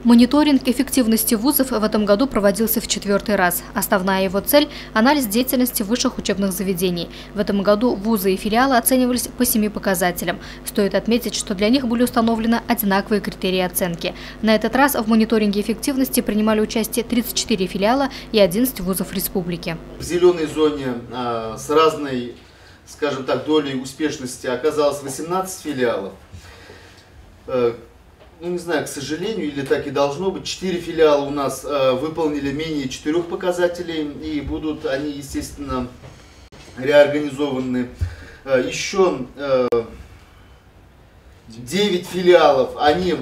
Мониторинг эффективности вузов в этом году проводился в 4-й раз. Основная его цель – анализ деятельности высших учебных заведений. В этом году вузы и филиалы оценивались по 7 показателям. Стоит отметить, что для них были установлены одинаковые критерии оценки. На этот раз в мониторинге эффективности принимали участие 34 филиала и 11 вузов республики. В зеленой зоне с разной, скажем так, долей успешности оказалось 18 филиалов. Не знаю, к сожалению, или так и должно быть, 4 филиала у нас выполнили менее 4 показателей, и будут они, естественно, реорганизованы. Еще 9 филиалов, они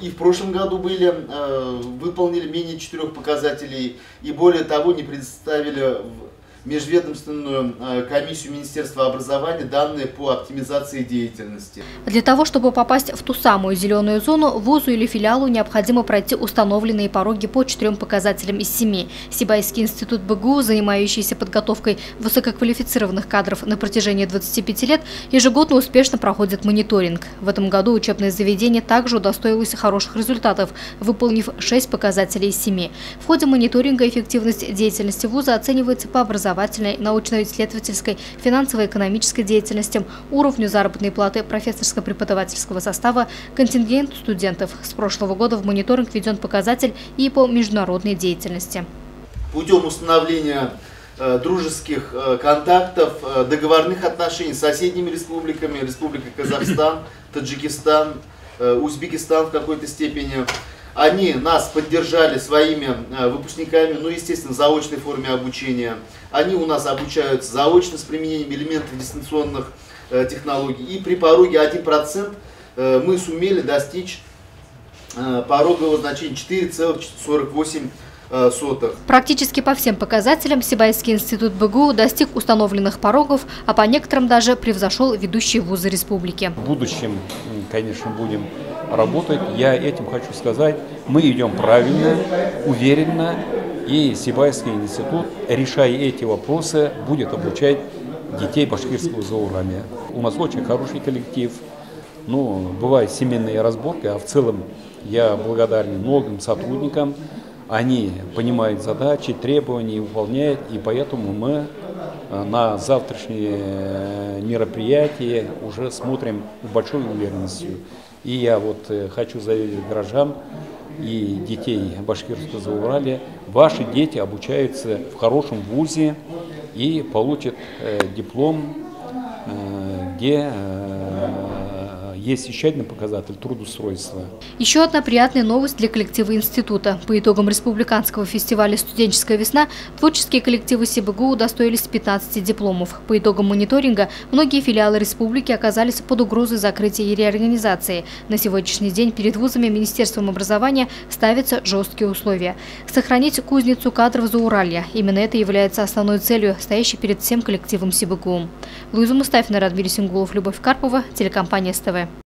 и в прошлом году выполнили менее 4 показателей, и более того, не представили в межведомственную комиссию Министерства образования данные по оптимизации деятельности. Для того, чтобы попасть в ту самую зеленую зону, вузу или филиалу необходимо пройти установленные пороги по 4 показателям из 7. Сибайский институт БГУ, занимающийся подготовкой высококвалифицированных кадров на протяжении 25 лет, ежегодно успешно проходит мониторинг. В этом году учебное заведение также удостоилось хороших результатов, выполнив 6 показателей из 7. В ходе мониторинга эффективность деятельности вуза оценивается по образованию, научно-исследовательской, финансово-экономической деятельности, уровню заработной платы профессорско-преподавательского состава, контингенту студентов. С прошлого года в мониторинг введен показатель и по международной деятельности. Путем установления дружеских контактов, договорных отношений с соседними республиками, Республика Казахстан, Таджикистан, Узбекистан в какой-то степени, они нас поддержали своими выпускниками, естественно, в заочной форме обучения. Они у нас обучаются заочно с применением элементов дистанционных технологий. И при пороге 1% мы сумели достичь порогового значения 4,48. Практически по всем показателям Сибайский институт БГУ достиг установленных порогов, а по некоторым даже превзошел ведущие вузы республики. В будущем, конечно, будем работать. Я этим хочу сказать, мы идем правильно, уверенно, и Сибайский институт, решая эти вопросы, будет обучать детей башкирского Зауралья. У нас очень хороший коллектив, бывают семейные разборки, а в целом я благодарен многим сотрудникам. Они понимают задачи, требования, выполняют, и поэтому мы на завтрашнее мероприятие уже смотрим с большой уверенностью. И я хочу заверить горожан и детей башкирского Зауралья: ваши дети обучаются в хорошем вузе и получат диплом, где есть еще один показатель – трудоустройства. Еще одна приятная новость для коллектива института. По итогам республиканского фестиваля «Студенческая весна» творческие коллективы СибГУ удостоились 15 дипломов. По итогам мониторинга многие филиалы республики оказались под угрозой закрытия и реорганизации. На сегодняшний день перед вузами Министерством образования ставятся жесткие условия. Сохранить кузницу кадров Зауралья. Именно это является основной целью, стоящей перед всем коллективом СибГУ. Луиза Мустафина, Радмир Сингулов, Любовь Карпова, телекомпания СТВ.